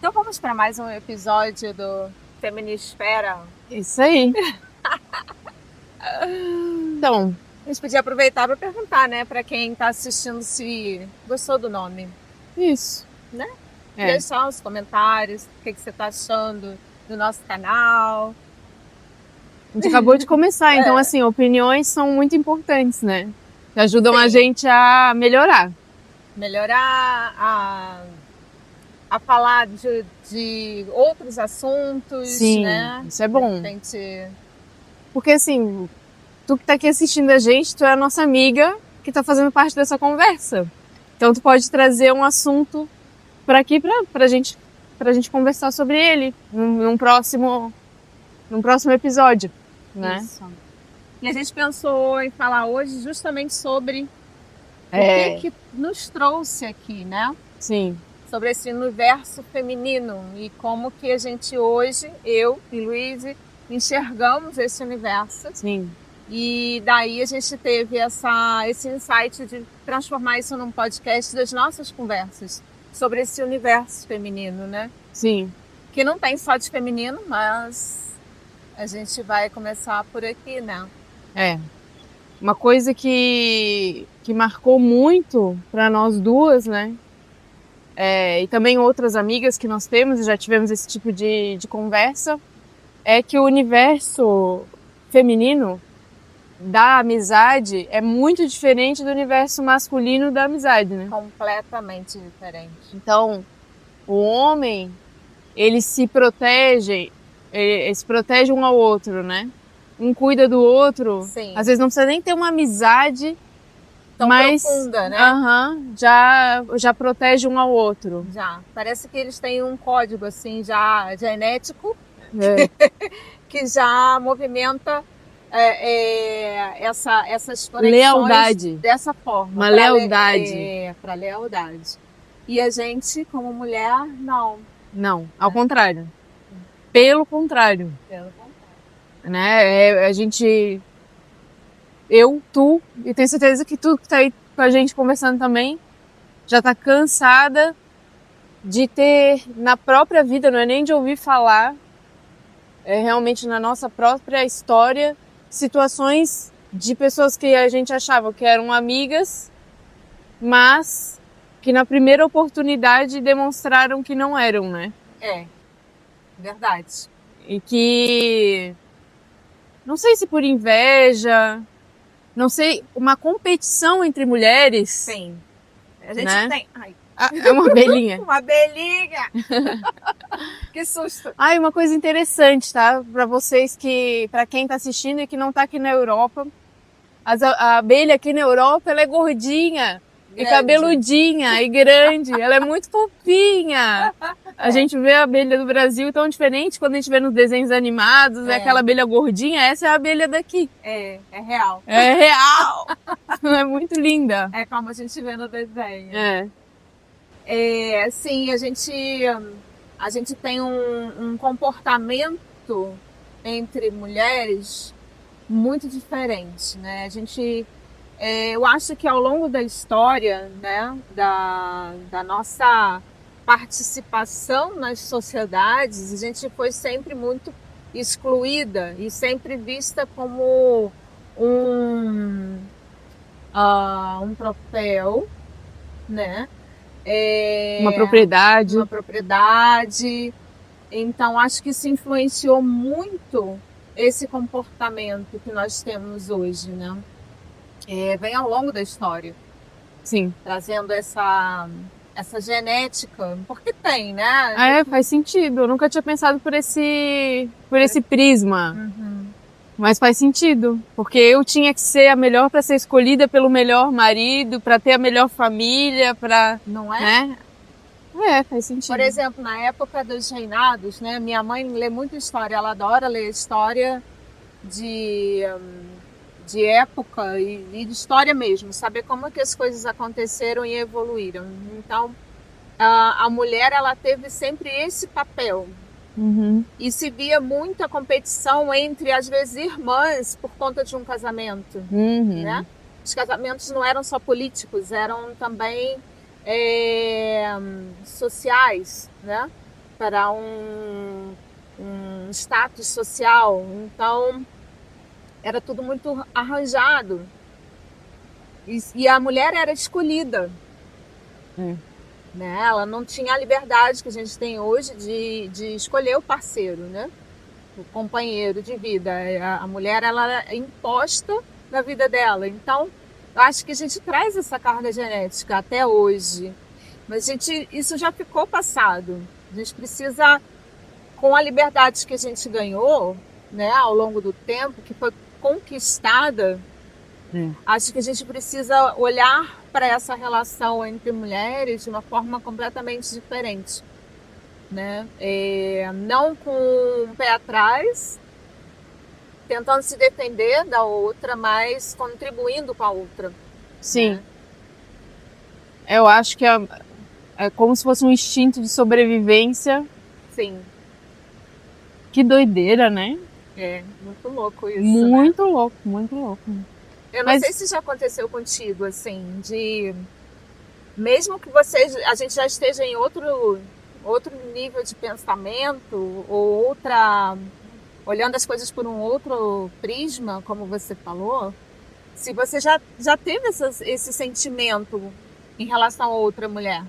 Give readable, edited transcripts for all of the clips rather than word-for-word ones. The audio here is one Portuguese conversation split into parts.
Então vamos para mais um episódio do Feminisfera. Isso aí. Então, A gente podia aproveitar para perguntar, né, para quem está assistindo se gostou do nome, isso. né? É. Deixar os comentários, o que você está achando do nosso canal. A gente acabou de começar, então assim, opiniões são muito importantes, né? Que ajudam a gente a melhorar. Melhorar, a falar de outros assuntos, Sim, né? isso é bom. De repente... Porque assim, tu que tá aqui assistindo a gente, tu é a nossa amiga que tá fazendo parte dessa conversa. Então tu pode trazer um assunto para aqui pra gente conversar sobre ele num próximo episódio, né? Isso. E a gente pensou em falar hoje justamente sobre o que nos trouxe aqui, né? Sim. Sobre esse universo feminino e como que a gente hoje, eu e Luíse, enxergamos esse universo. Sim. E daí a gente teve esse insight de transformar isso num podcast das nossas conversas sobre esse universo feminino, né? Sim. Que não tem só de feminino, mas a gente vai começar por aqui, né? Uma coisa que marcou muito para nós duas, né? E também outras amigas que nós temos e já tivemos esse tipo de conversa, é que o universo feminino da amizade é muito diferente do universo masculino da amizade, né? Completamente diferente. Então, o homem, eles se protegem um ao outro, né? Um cuida do outro. Sim. Às vezes não precisa nem ter uma amizade tão mas, profunda, né? Já protege um ao outro. Já. Parece que eles têm um código, assim, já genético, que já movimenta essas conexões lealdade. Dessa forma. Uma lealdade. Para lealdade. E a gente, como mulher, não. Não, ao contrário. Pelo contrário. Né? Tu, e tenho certeza que tu que tá aí com a gente conversando também, já tá cansada de ter na própria vida, não é nem de ouvir falar, é realmente na nossa própria história, situações de pessoas que a gente achava que eram amigas, mas que na primeira oportunidade demonstraram que não eram, né? Verdade. E que, não sei se por inveja, não sei, uma competição entre mulheres. Sim. A gente tem... Ai. É uma abelhinha. Uma abelhinha! Que susto! Uma coisa interessante, tá? Pra vocês pra quem tá assistindo e que não tá aqui na Europa. A abelha aqui na Europa, ela é gordinha. Grande. E cabeludinha e grande. Ela é muito fofinha. A gente vê a abelha do Brasil tão diferente quando a gente vê nos desenhos animados. É aquela abelha gordinha, essa é a abelha daqui. É real. É real! É muito linda. É como a gente vê no desenho. Sim, a gente tem um comportamento entre mulheres muito diferente, né? Eu acho que ao longo da história, né, da nossa participação nas sociedades, a gente foi sempre muito excluída e sempre vista como um troféu, né? Uma propriedade. Então, acho que isso influenciou muito esse comportamento que nós temos hoje, né? Vem ao longo da história. Sim. Trazendo essa genética, porque tem, né? Faz sentido. Eu nunca tinha pensado por esse prisma. Uhum. Mas faz sentido, porque eu tinha que ser a melhor para ser escolhida pelo melhor marido, para ter a melhor família, não é? Né? Faz sentido. Por exemplo, na época dos reinados, né? Minha mãe lê muita história, ela adora ler história de época e de história mesmo, saber como que as coisas aconteceram e evoluíram. Então, a mulher, ela teve sempre esse papel. Uhum. E se via muita competição entre, às vezes, irmãs por conta de um casamento. Uhum. Né? Os casamentos não eram só políticos, eram também sociais, né? para um status social. Então, era tudo muito arranjado. E a mulher era escolhida. Né? Ela não tinha a liberdade que a gente tem hoje de escolher o parceiro, né? O companheiro de vida. A mulher, ela é imposta na vida dela. Então, eu acho que a gente traz essa carga genética até hoje. Mas isso já ficou passado. A gente precisa, com a liberdade que a gente ganhou, né, ao longo do tempo, que foi conquistada, acho que a gente precisa olhar para essa relação entre mulheres de uma forma completamente diferente. Né? Não com um pé atrás, tentando se defender da outra, mas contribuindo com a outra. Sim. Né? Eu acho que é como se fosse um instinto de sobrevivência. Sim. Que doideira, né? É, muito louco isso. Muito né? louco, muito louco. Eu não sei se já aconteceu contigo, assim, mesmo que a gente já esteja em outro nível de pensamento, ou olhando as coisas por um outro prisma, como você falou, se você já teve esse sentimento em relação a outra mulher.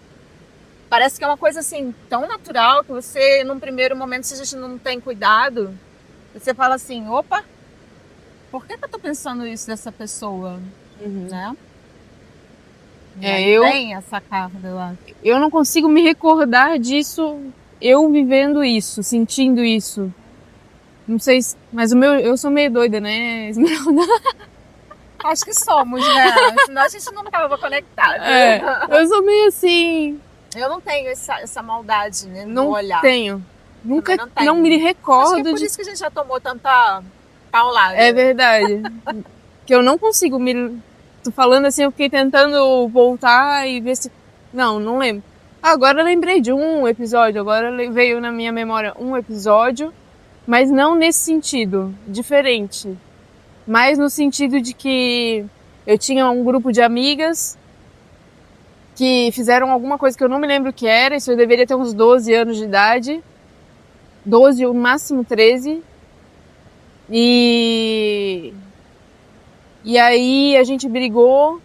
Parece que é uma coisa assim tão natural que você, num primeiro momento, se a gente não tem cuidado, você fala assim, opa, por que eu tô pensando isso dessa pessoa? Né? Tem essa carga lá. Eu não consigo me recordar disso, eu vivendo isso, sentindo isso. Não sei, mas eu sou meio doida, né, Esmeralda? Acho que somos, né? Senão a gente não tava conectado. Eu sou meio assim. Eu não tenho essa maldade, né, no olhar. Tenho. Nunca, não me recordo. Acho que é por isso que a gente já tomou tanta paulada. É verdade. Que eu não consigo me... Tô falando assim, eu fiquei tentando voltar e ver se... Não lembro. Agora eu lembrei de um episódio, agora veio na minha memória um episódio, mas não nesse sentido, diferente. Mas no sentido de que eu tinha um grupo de amigas que fizeram alguma coisa que eu não me lembro o que era, isso eu deveria ter uns 12 anos de idade. 12 ou no máximo 13. E aí a gente brigou.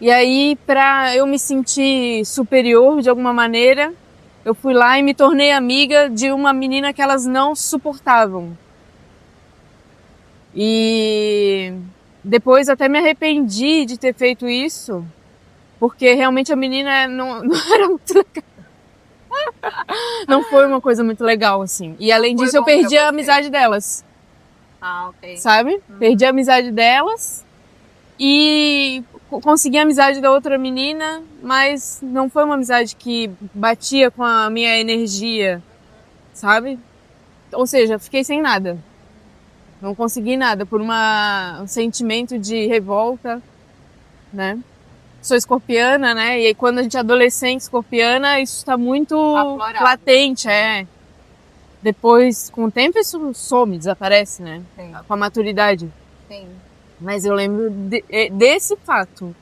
E aí, pra eu me sentir superior de alguma maneira, eu fui lá e me tornei amiga de uma menina que elas não suportavam. E depois até me arrependi de ter feito isso, porque realmente a menina não era muito legal. Não foi uma coisa muito legal, assim. E além disso, eu perdi a amizade delas. Ok. Sabe? Perdi a amizade delas e consegui a amizade da outra menina, mas não foi uma amizade que batia com a minha energia, sabe? Ou seja, fiquei sem nada. Não consegui nada por um sentimento de revolta, né? Sou escorpiana, né? E aí quando a gente é adolescente escorpiana, isso está muito aflorado. Latente, Depois, com o tempo, isso some, desaparece, né? Sim. Com a maturidade. Sim. Mas eu lembro desse fato.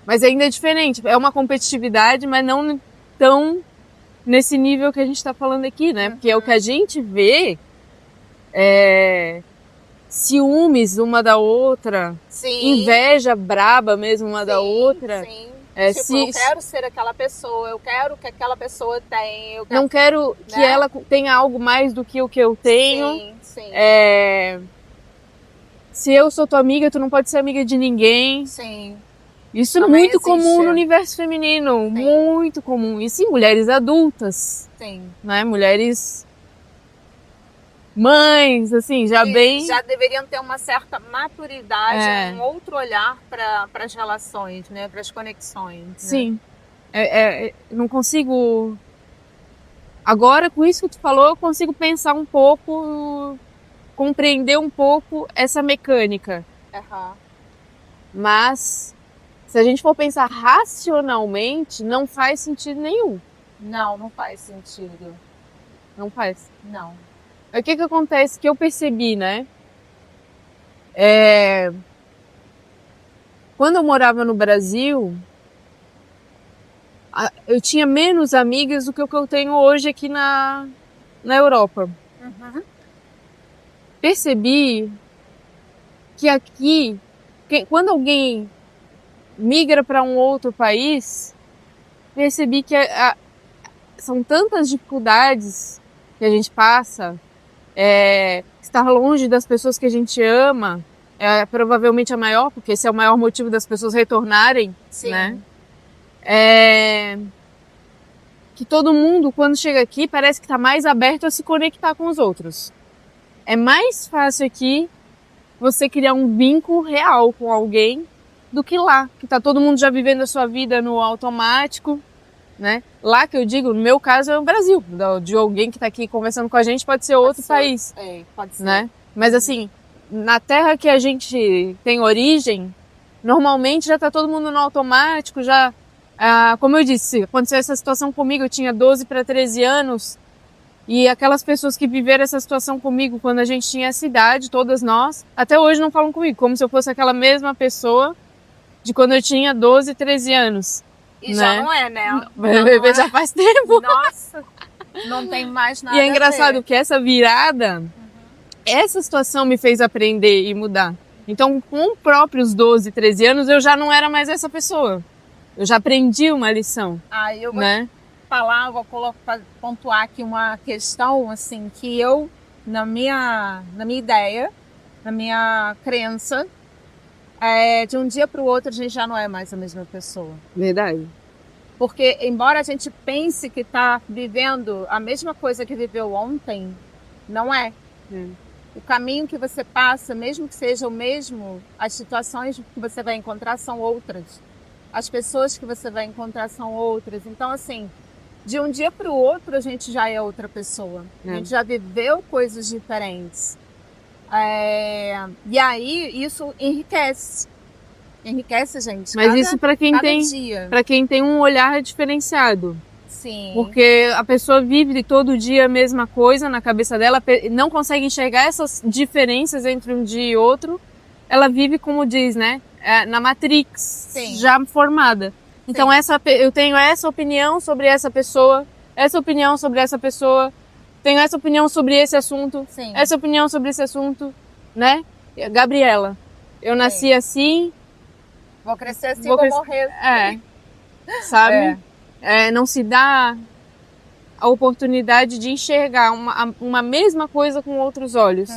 Mas ainda é diferente. É uma competitividade, mas não tão nesse nível que a gente está falando aqui, né? Porque é o que a gente vê ciúmes uma da outra, Sim. inveja braba mesmo uma da outra. Sim. Eu quero ser aquela pessoa, eu quero que aquela pessoa tenha. Não quero que ela tenha algo mais do que o que eu tenho. Sim. Se eu sou tua amiga, tu não pode ser amiga de ninguém. Sim. Isso é muito comum no universo feminino, muito comum. E sim, mulheres adultas. Sim. Né? Mulheres mães, assim, já deveriam ter uma certa maturidade, um outro olhar para as relações, né? Para as conexões. Sim. Né? Não consigo... Agora, com isso que tu falou, eu consigo pensar um pouco, compreender um pouco essa mecânica. Mas, se a gente for pensar racionalmente, não faz sentido nenhum. Não faz sentido. Não faz. Não. O que acontece que eu percebi, né? Quando eu morava no Brasil, Eu tinha menos amigas do que o que eu tenho hoje aqui na Europa. Uhum. Percebi que aqui, quando alguém migra para um outro país, percebi que são tantas dificuldades que a gente passa, estar longe das pessoas que a gente ama é provavelmente a maior, porque esse é o maior motivo das pessoas retornarem, Sim. né? Que todo mundo, quando chega aqui, parece que está mais aberto a se conectar com os outros. É mais fácil aqui você criar um vínculo real com alguém do que lá, que tá todo mundo já vivendo a sua vida no automático, né? Lá que eu digo, no meu caso é o Brasil, de alguém que tá aqui conversando com a gente, pode ser outro país, pode ser. né? Mas assim, na terra que a gente tem origem, normalmente já tá todo mundo no automático, já... como eu disse, aconteceu essa situação comigo, eu tinha 12 para 13 anos, e aquelas pessoas que viveram essa situação comigo quando a gente tinha essa idade, todas nós, até hoje não falam comigo, como se eu fosse aquela mesma pessoa de quando eu tinha 12, 13 anos. E né? já não é, né? Já faz tempo. Nossa, não tem mais nada. E é engraçado que essa virada, essa situação me fez aprender e mudar. Então, com os próprios 12, 13 anos, eu já não era mais essa pessoa. Eu já aprendi uma lição. Eu vou né? falar, vou pontuar aqui uma questão, assim, que eu, na minha ideia, na minha crença, de um dia para o outro a gente já não é mais a mesma pessoa. Verdade. Porque, embora a gente pense que está vivendo a mesma coisa que viveu ontem, não é. O caminho que você passa, mesmo que seja o mesmo, as situações que você vai encontrar são outras. As pessoas que você vai encontrar são outras. Então, assim, de um dia para o outro a gente já é outra pessoa. A gente já viveu coisas diferentes. E aí isso enriquece. Enriquece a gente. Mas isso para quem tem um olhar diferenciado. Sim. Porque a pessoa vive todo dia a mesma coisa na cabeça dela, não consegue enxergar essas diferenças entre um dia e outro. Ela vive, como diz, né? Na Matrix, Sim. já formada. Então eu tenho essa opinião sobre essa pessoa, essa opinião sobre essa pessoa, tenho essa opinião sobre esse assunto, Sim. essa opinião sobre esse assunto, né? Gabriela, eu nasci assim... Vou crescer assim, vou morrer. Sabe? Não se dá a oportunidade de enxergar uma mesma coisa com outros olhos.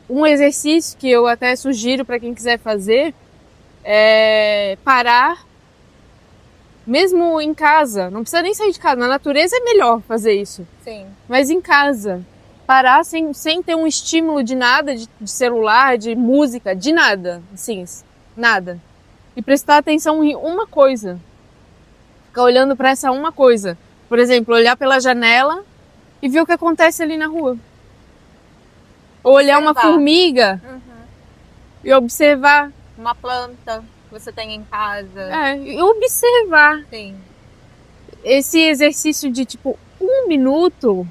Um exercício que eu até sugiro para quem quiser fazer é parar, mesmo em casa, não precisa nem sair de casa, na natureza é melhor fazer isso. Sim. Mas em casa, parar sem ter um estímulo de nada, de celular, de música, de nada, assim, nada. E prestar atenção em uma coisa. Ficar olhando para essa uma coisa. Por exemplo, olhar pela janela e ver o que acontece ali na rua. Ou olhar uma formiga e observar. Uma planta que você tem em casa. E observar. Sim. Esse exercício de tipo 1 minuto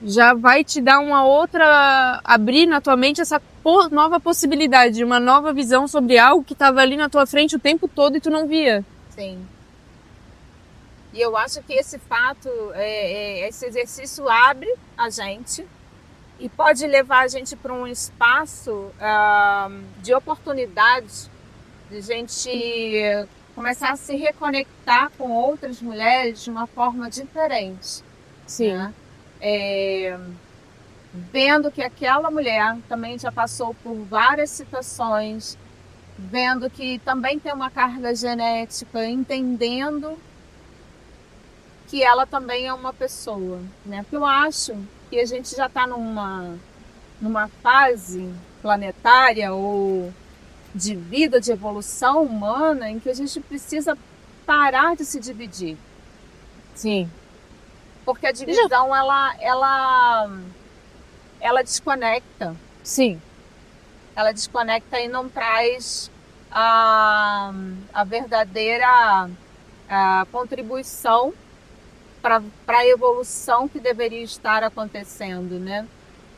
já vai te dar uma outra... abrir na tua mente essa nova possibilidade, uma nova visão sobre algo que estava ali na tua frente o tempo todo e tu não via. Sim. E eu acho que esse fato, esse exercício abre a gente e pode levar a gente para um espaço de oportunidades, de gente começar a se reconectar com outras mulheres de uma forma diferente. Sim. Né? Vendo que aquela mulher também já passou por várias situações, vendo que também tem uma carga genética, entendendo que ela também é uma pessoa, né? Porque eu acho que a gente já está numa fase planetária ou de vida, de evolução humana, em que a gente precisa parar de se dividir. Sim. Porque a divisão, ela desconecta. Sim. Ela desconecta e não traz a verdadeira contribuição para a evolução que deveria estar acontecendo, né?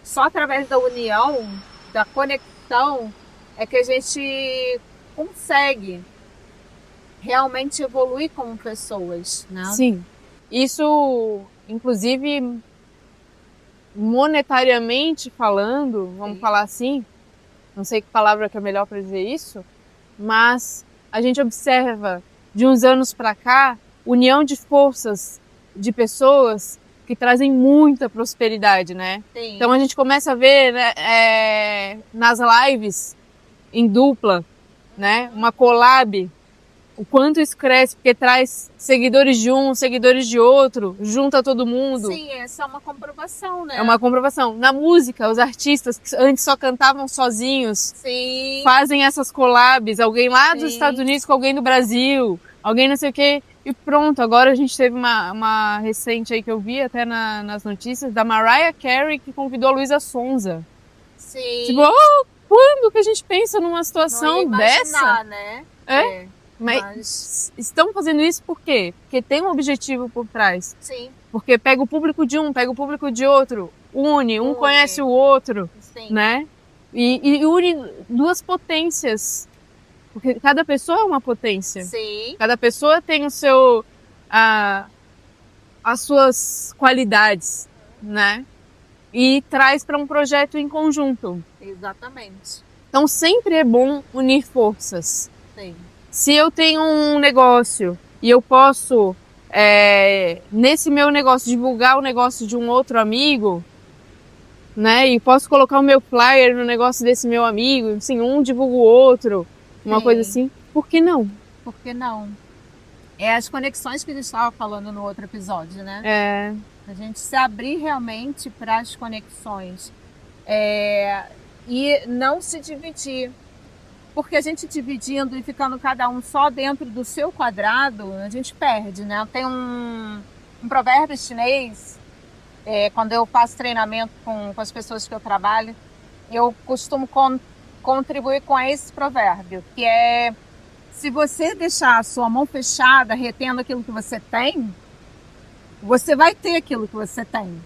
Só através da união, da conexão, é que a gente consegue realmente evoluir como pessoas, né? Sim. Isso, inclusive, monetariamente falando, vamos Sim. falar assim, não sei que palavra que é melhor para dizer isso, mas a gente observa de uns anos para cá união de forças de pessoas que trazem muita prosperidade, né? Sim. Então a gente começa a ver, né, nas lives em dupla, né, uma collab, o quanto isso cresce, porque traz seguidores de um, seguidores de outro, junta todo mundo. Sim, essa é uma comprovação, né? É uma comprovação. Na música, os artistas que antes só cantavam sozinhos, Sim. fazem essas collabs, alguém lá dos Sim. Estados Unidos com alguém do Brasil, alguém não sei o quê, e pronto. Agora a gente teve uma recente aí que eu vi até nas notícias, da Mariah Carey, que convidou a Luísa Sonza. Sim. Tipo, quando que a gente pensa numa situação Não ia dessa? imaginar, né? Mas estão fazendo isso por quê? Porque tem um objetivo por trás. Sim. Porque pega o público de um, pega o público de outro, um conhece o outro, Sim. né? E une duas potências. Porque cada pessoa é uma potência. Sim. Cada pessoa tem o seu, as suas qualidades, né? E traz para um projeto em conjunto. Exatamente. Então sempre é bom unir forças. Sim. Se eu tenho um negócio e eu posso, nesse meu negócio, divulgar o negócio de um outro amigo, né? E posso colocar o meu flyer no negócio desse meu amigo, assim, um divulga o outro, uma coisa assim, por que não? Por que não? É as conexões que a gente estava falando no outro episódio, né? A gente se abrir realmente para as conexões. E não se dividir. Porque a gente dividindo e ficando cada um só dentro do seu quadrado, a gente perde, né? Tem um provérbio chinês, quando eu faço treinamento com as pessoas que eu trabalho, eu costumo contribuir com esse provérbio, que é: se você deixar a sua mão fechada, retendo aquilo que você tem, você vai ter aquilo que você tem.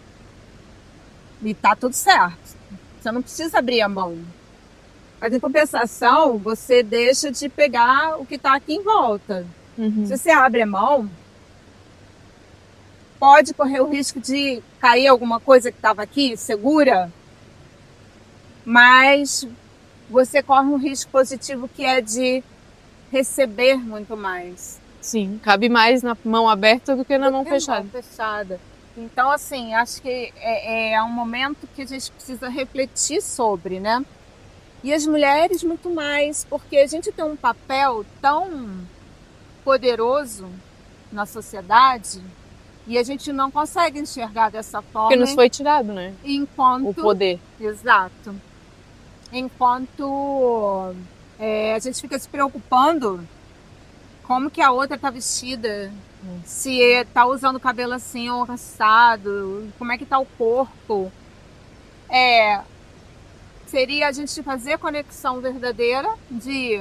E tá tudo certo. Você não precisa abrir a mão. Mas em compensação, você deixa de pegar o que está aqui em volta. Uhum. Se você abre a mão, pode correr o risco de cair alguma coisa que estava aqui, segura, mas você corre um risco positivo, que é de receber muito mais. Sim, cabe mais na mão aberta do que na mão fechada. Então, assim, acho que é um momento que a gente precisa refletir sobre, né? E as mulheres muito mais, porque a gente tem um papel tão poderoso na sociedade e a gente não consegue enxergar dessa forma. Porque nos foi tirado, né? Enquanto, o poder. Exato. Enquanto a gente fica se preocupando como que a outra está vestida, se está usando o cabelo assim ou assado, como é que está o corpo. Seria a gente fazer a conexão verdadeira de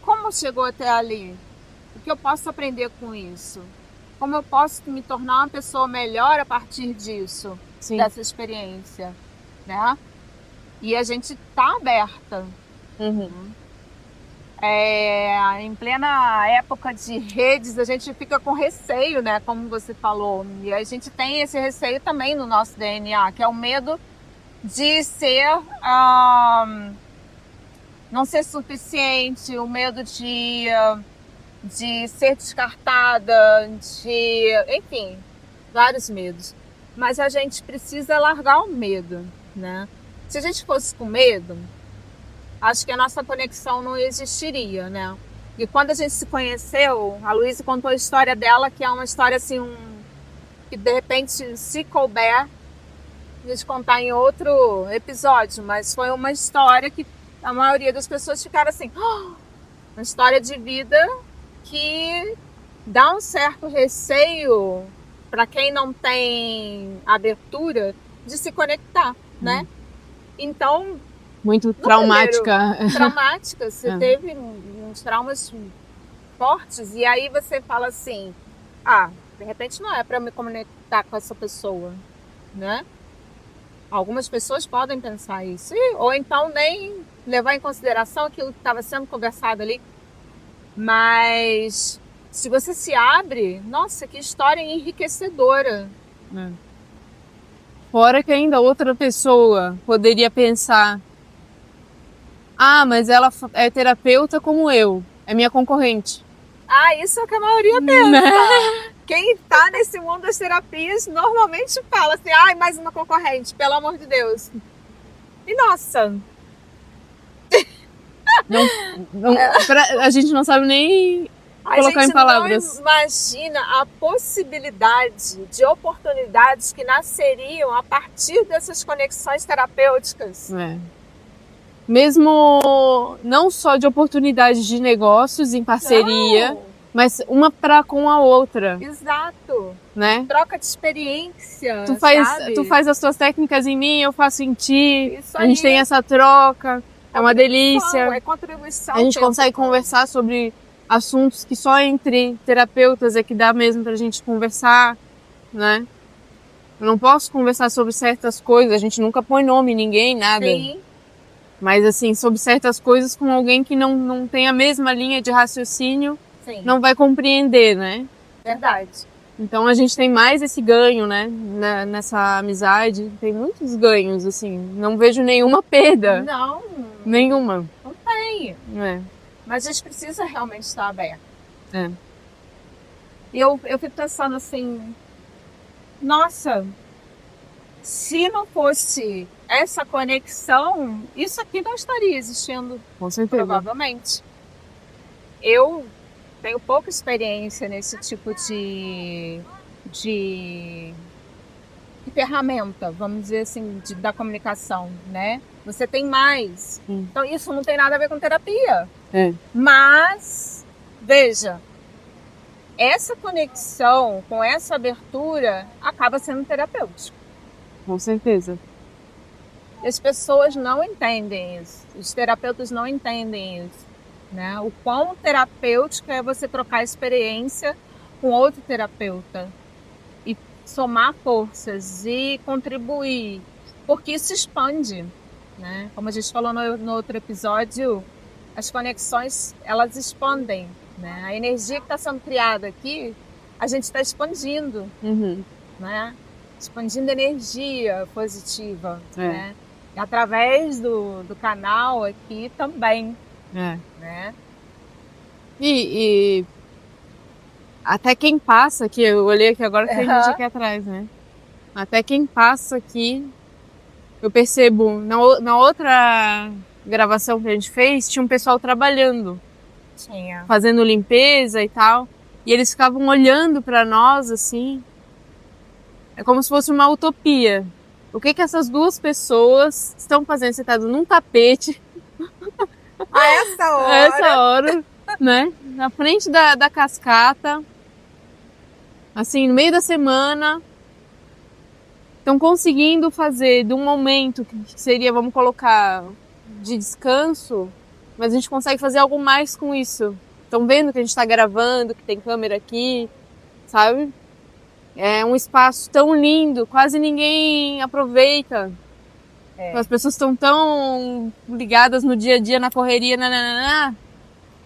como chegou até ali, o que eu posso aprender com isso, como eu posso me tornar uma pessoa melhor a partir disso, Sim. dessa experiência, né? E a gente tá aberta. Uhum. Em plena época de redes, a gente fica com receio, né? Como você falou. E a gente tem esse receio também no nosso DNA, que é o medo de ser não ser suficiente, o medo de ser descartada, enfim, vários medos. Mas a gente precisa largar o medo, né? Se a gente fosse com medo, acho que a nossa conexão não existiria, né? E quando a gente se conheceu, a Luísa contou a história dela, que é uma história assim, que de repente, se couber, a gente contar em outro episódio, mas foi uma história que a maioria das pessoas ficaram assim, uma história de vida que dá um certo receio para quem não tem abertura de se conectar, né? Então, muito traumática. Traumática, você teve uns traumas fortes e aí você fala assim, de repente não é para me conectar com essa pessoa, né? Algumas pessoas podem pensar isso, ou então nem levar em consideração aquilo que estava sendo conversado ali. Mas se você se abre, nossa, que história enriquecedora. Fora que ainda outra pessoa poderia pensar: ah, mas ela é terapeuta como eu, é minha concorrente. Ah, isso é o que a maioria pensa. Quem tá nesse mundo das terapias normalmente fala assim, ai, mais uma concorrente, pelo amor de Deus. E nossa, A gente não sabe nem a colocar gente em palavras. não imagina a possibilidade de oportunidades que nasceriam a partir dessas conexões terapêuticas. Mesmo não só de oportunidades de negócios em parceria, Não. mas uma para com a outra, Exato. né? Troca de experiência, Tu sabe? faz as tuas técnicas em mim, eu faço em ti. Isso A gente aí. tem essa troca, é uma delícia. É contribuição. A gente consegue conversar sobre assuntos que só entre terapeutas é que dá mesmo pra gente conversar, né? Eu não posso conversar sobre certas coisas, a gente nunca põe nome em ninguém, nada. Sim. Mas assim, sobre certas coisas com alguém que não tem a mesma linha de raciocínio, Sim. não vai compreender, né? Verdade. Então a gente tem mais esse ganho, né? Nessa amizade, tem muitos ganhos, assim. Não vejo nenhuma perda. Não. Nenhuma. Não tem. É. Mas a gente precisa realmente estar aberto. É. Eu fico pensando assim, nossa, se não fosse essa conexão, isso aqui não estaria existindo. Com certeza. Provavelmente. Eu tenho pouca experiência nesse tipo de ferramenta, vamos dizer assim, da comunicação, né? Você tem mais. Então isso não tem nada a ver com terapia. Mas, veja, essa conexão com essa abertura acaba sendo terapêutica. Com certeza. E as pessoas não entendem isso. Os terapeutas não entendem isso, né? O quão terapêutico é você trocar experiência com outro terapeuta e somar forças e contribuir, porque isso expande, né? Como a gente falou no outro episódio, as conexões, elas expandem, né? A energia que está sendo criada aqui, a gente está expandindo, né? Expandindo energia positiva, né? E através do canal aqui também, né? E até quem passa aqui, eu olhei aqui agora que tem gente aqui atrás, né? Até quem passa aqui, eu percebo, na outra gravação que a gente fez, tinha um pessoal trabalhando, fazendo limpeza e tal, e eles ficavam olhando para nós assim, é como se fosse uma utopia. O que essas duas pessoas estão fazendo? Você tá num tapete a essa hora, né? Na frente da cascata, assim, no meio da semana, estão conseguindo fazer de um momento que seria, vamos colocar, de descanso, mas a gente consegue fazer algo mais com isso. Estão vendo que a gente está gravando, que tem câmera aqui, sabe? É um espaço tão lindo, quase ninguém aproveita. As pessoas estão tão ligadas no dia a dia, na correria,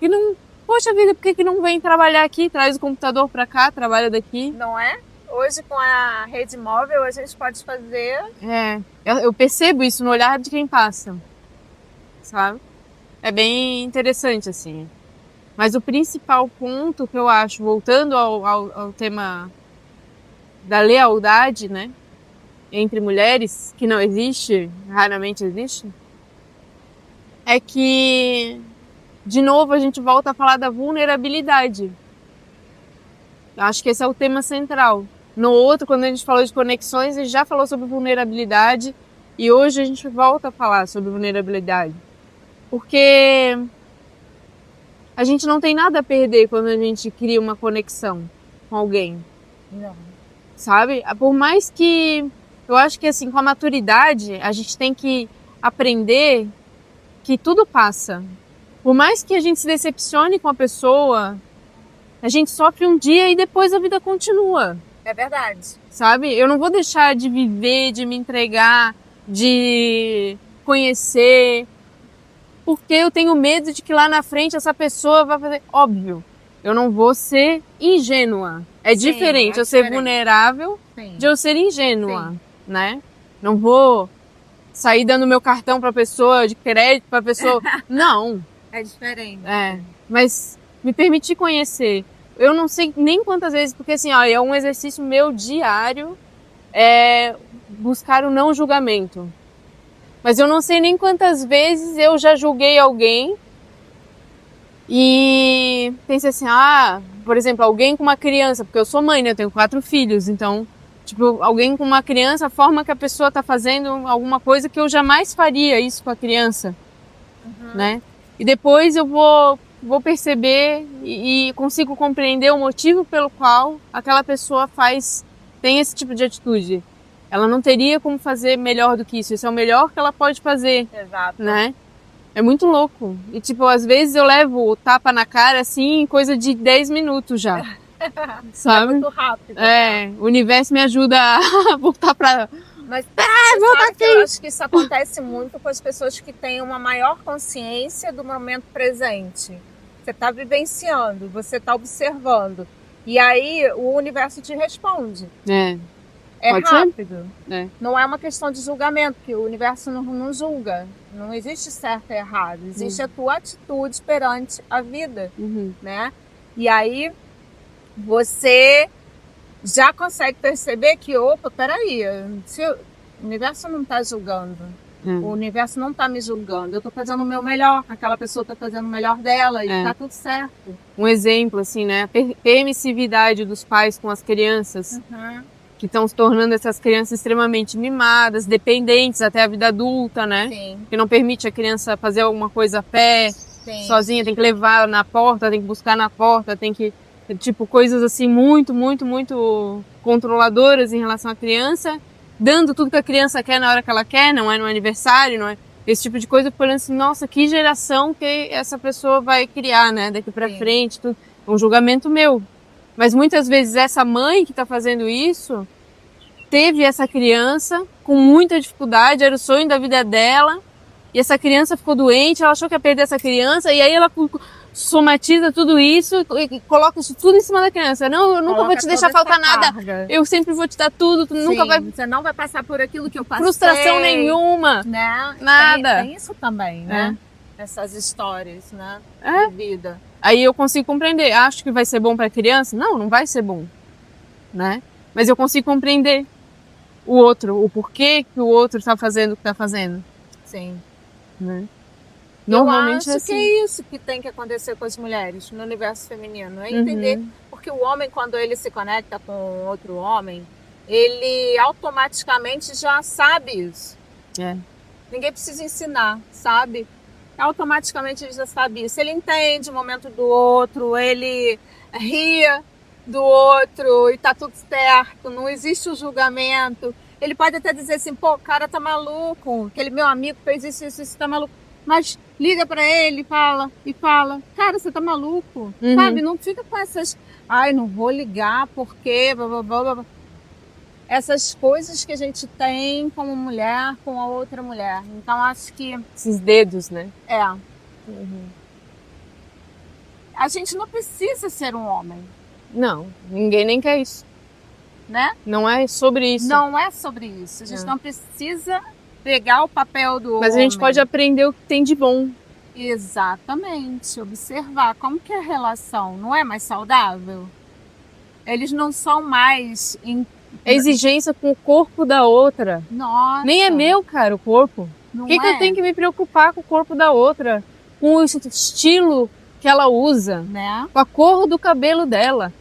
que não... Poxa vida, por que não vem trabalhar aqui? Traz o computador pra cá, trabalha daqui. Não é? Hoje com a rede móvel a gente pode fazer... Eu percebo isso no olhar de quem passa, sabe? É bem interessante, assim. Mas o principal ponto que eu acho, voltando ao tema da lealdade, né? Entre mulheres, que não existe, raramente existe, é que, de novo, a gente volta a falar da vulnerabilidade. Eu acho que esse é o tema central. No outro, quando a gente falou de conexões, a gente já falou sobre vulnerabilidade e hoje a gente volta a falar sobre vulnerabilidade. Porque a gente não tem nada a perder quando a gente cria uma conexão com alguém. Não. Sabe? Por mais que... Eu acho que assim, com a maturidade, a gente tem que aprender que tudo passa. Por mais que a gente se decepcione com a pessoa, a gente sofre um dia e depois a vida continua. É verdade. Sabe? Eu não vou deixar de viver, de me entregar, de conhecer. porque eu tenho medo de que lá na frente essa pessoa vai fazer... Óbvio, eu não vou ser ingênua. É Sim, diferente é eu ser diferente. vulnerável Sim. de eu ser ingênua, né? Não vou sair dando meu cartão pra pessoa, de crédito pra pessoa. Não. É diferente. Mas me permitir conhecer. Eu não sei nem quantas vezes, porque assim, ó, é um exercício meu diário, buscar o não julgamento. Mas eu não sei nem quantas vezes eu já julguei alguém e pensei assim, por exemplo, alguém com uma criança, porque eu sou mãe, né, eu tenho 4 filhos, então, tipo, alguém com uma criança, a forma que a pessoa tá fazendo alguma coisa que eu jamais faria isso com a criança, né? E depois eu vou perceber e consigo compreender o motivo pelo qual aquela pessoa tem esse tipo de atitude. Ela não teria como fazer melhor do que isso. Isso é o melhor que ela pode fazer. Exato. Né? É muito louco. E tipo, às vezes eu levo o tapa na cara assim, em coisa de 10 minutos já. Sabe? É muito rápido. O universo me ajuda a voltar pra... Mas sabe que eu acho que isso acontece muito com as pessoas que têm uma maior consciência do momento presente. Você está vivenciando, você está observando. E aí o universo te responde. É Pode rápido. ser? Não é uma questão de julgamento, porque o universo não julga. Não existe certo e errado. Existe a tua atitude perante a vida. Né? E aí você já consegue perceber que, opa, peraí, o universo não está julgando. O universo não está me julgando. Eu estou fazendo o meu melhor. Aquela pessoa está fazendo o melhor dela e está tudo certo. Um exemplo, assim, né? A permissividade dos pais com as crianças. Que estão se tornando essas crianças extremamente mimadas, dependentes até a vida adulta, né? Sim. Que não permite a criança fazer alguma coisa a pé, Sim. sozinha, tem que levar na porta, tem que buscar na porta, tem que... Tipo, coisas assim muito, muito, muito controladoras em relação à criança, dando tudo que a criança quer na hora que ela quer, não é no aniversário, não é... Esse tipo de coisa, falando assim, nossa, que geração que essa pessoa vai criar, né? Daqui pra frente, tudo. É um julgamento meu. Mas muitas vezes essa mãe que está fazendo isso teve essa criança com muita dificuldade, era o sonho da vida dela, e essa criança ficou doente, ela achou que ia perder essa criança, e aí ela somatiza tudo isso e coloca isso tudo em cima da criança. Não, eu nunca vou te deixar faltar nada, eu sempre vou te dar tudo, tu nunca vai... Você não vai passar por aquilo que eu passei. Frustração nenhuma, né? nada. Tem isso também, né? Essas histórias, né? De vida. Aí eu consigo compreender. Acho que vai ser bom para a criança? Não, não vai ser bom, né? Mas eu consigo compreender o outro, o porquê que o outro está fazendo o que está fazendo. Sim. Né? Normalmente eu acho assim. que é isso que tem que acontecer com as mulheres no universo feminino. É entender, porque o homem, quando ele se conecta com outro homem, ele automaticamente já sabe isso. Ninguém precisa ensinar, sabe? Automaticamente ele já sabe isso. Ele entende o momento do outro, ele ria do outro e tá tudo certo, não existe o julgamento. Ele pode até dizer assim, pô, o cara tá maluco, aquele meu amigo fez isso, tá maluco. Mas liga pra ele e fala, cara, você tá maluco, sabe? Não fica com essas, não vou ligar porque... Blá, blá, blá, blá. Essas coisas que a gente tem como mulher com a outra mulher. Então, acho que... Esses dedos, né? A gente não precisa ser um homem. Não, ninguém nem quer isso. Né? Não é sobre isso. Não é sobre isso. A gente não precisa pegar o papel do homem. Mas a gente pode aprender o que tem de bom. Exatamente. Observar como que é a relação. Não é mais saudável? Eles não são mais... Exigência com o corpo da outra. Nossa. Nem é meu, cara, o corpo. Por que eu tenho que me preocupar com o corpo da outra? Com o estilo que ela usa. Né? Com a cor do cabelo dela.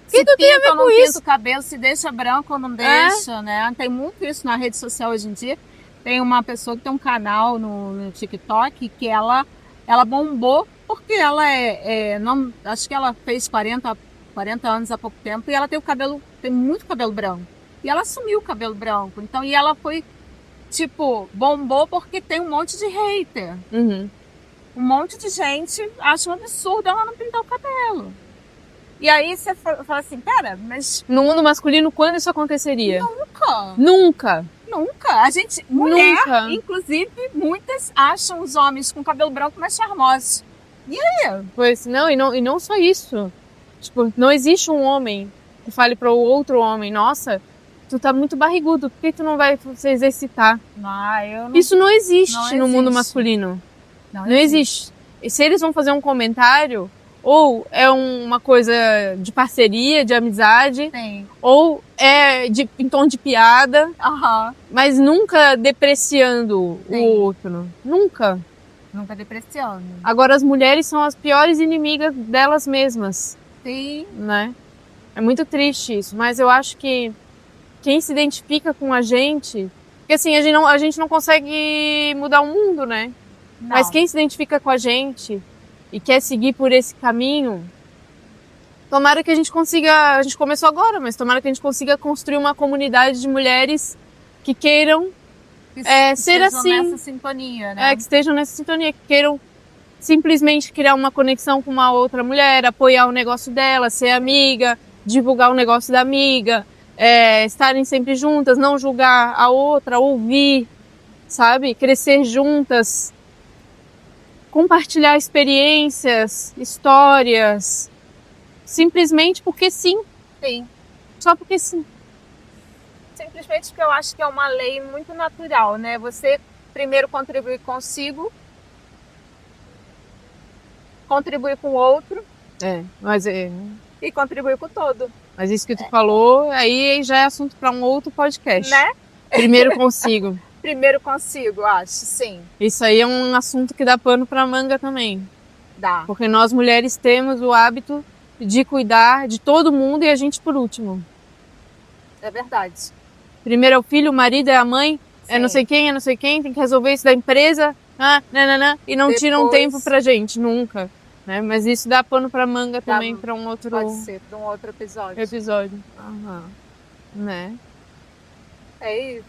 Se pinta ou não pinta o cabelo, se deixa branco ou não deixa, né? Tem muito isso na rede social hoje em dia. Tem uma pessoa que tem um canal no TikTok que ela bombou porque ela não, acho que ela fez 40 anos há pouco tempo e ela tem muito cabelo branco. E ela assumiu o cabelo branco. Então, e ela foi, tipo, bombou porque tem um monte de hater. Um monte de gente acha um absurdo ela não pintar o cabelo. E aí você fala assim, pera, mas... No mundo masculino, quando isso aconteceria? Nunca. Nunca. Nunca. A gente, mulher, inclusive, muitas acham os homens com cabelo branco mais charmosos. E aí? Pois, não, e não só isso. Tipo, não existe um homem que fale para o outro homem, nossa, tu tá muito barrigudo, por que tu não vai se exercitar? Eu não... Isso não existe Não no mundo existe. masculino. Não Não existe. E se eles vão fazer um comentário, ou é uma coisa de parceria, de amizade, Tem. ou é em tom de piada, Aham. mas nunca depreciando Sim. o outro. Nunca. Nunca depreciando. Agora, as mulheres são as piores inimigas delas mesmas, Sim. né? É muito triste isso, mas eu acho que quem se identifica com a gente... Porque assim, a gente não consegue mudar o mundo, né? Não. Mas quem se identifica com a gente e quer seguir por esse caminho, tomara que a gente consiga... A gente começou agora, mas tomara que a gente consiga construir uma comunidade de mulheres que queiram Que ser estejam assim. nessa sintonia, né? que estejam nessa sintonia, que queiram simplesmente criar uma conexão com uma outra mulher, apoiar o negócio dela, ser amiga, divulgar o negócio da amiga, estarem sempre juntas, não julgar a outra, ouvir, sabe? Crescer juntas, compartilhar experiências, histórias, simplesmente porque sim, Sim. só porque sim. Simplesmente porque eu acho que é uma lei muito natural, né? Você primeiro contribui consigo, contribui com o outro Mas e contribui com o todo, Mas isso que tu falou, aí já é assunto para um outro podcast. né? Primeiro consigo. Primeiro consigo, acho, sim. Isso aí é um assunto que dá pano para manga também. Dá. Porque nós mulheres temos o hábito de cuidar de todo mundo e a gente por último. É verdade. Primeiro é o filho, o marido, é a mãe, é Sim. não sei quem, tem que resolver isso da empresa, e não tiram Depois- tempo pra gente, nunca. Né? Mas isso dá pano pra manga também para um outro Pode ser para um outro episódio. episódio. Aham. Né? É isso.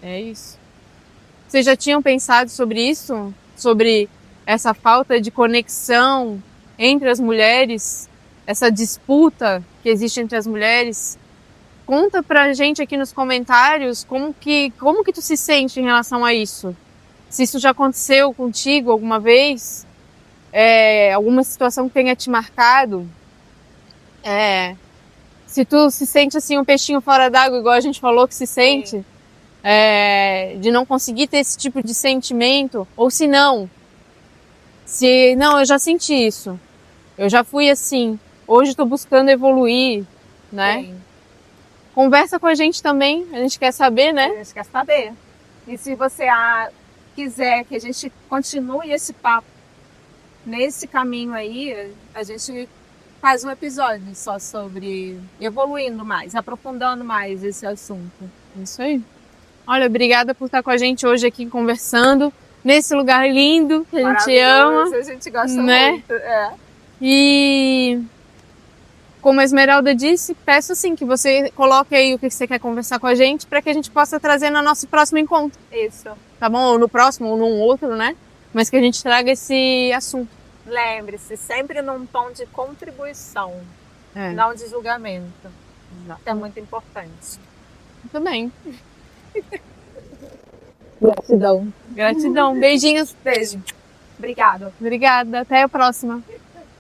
É isso. Vocês já tinham pensado sobre isso? Sobre essa falta de conexão entre as mulheres? Essa disputa que existe entre as mulheres? Conta pra gente aqui nos comentários como que tu se sente em relação a isso. Se isso já aconteceu contigo alguma vez? Alguma situação que tenha te marcado? Se tu se sente assim um peixinho fora d'água, igual a gente falou que se sente, de não conseguir ter esse tipo de sentimento, ou se não, eu já senti isso, eu já fui assim, hoje estou buscando evoluir, né? Sim. Conversa com a gente também, a gente quer saber, né? A gente quer saber. E se você quiser que a gente continue esse papo nesse caminho aí, a gente faz um episódio só sobre evoluindo mais, aprofundando mais esse assunto. Isso aí. Olha, obrigada por estar com a gente hoje aqui conversando, nesse lugar lindo que a gente ama. A gente gosta né? muito. E como a Esmeralda disse, peço assim que você coloque aí o que você quer conversar com a gente para que a gente possa trazer no nosso próximo encontro. Isso. Tá bom? Ou no próximo, ou num outro, né? Mas que a gente traga esse assunto. Lembre-se, sempre num tom de contribuição, É. não de julgamento. Exato. Isso é muito importante. Muito bem. Gratidão. Gratidão. Beijinhos. Beijo. Obrigada. Obrigada. Até a próxima.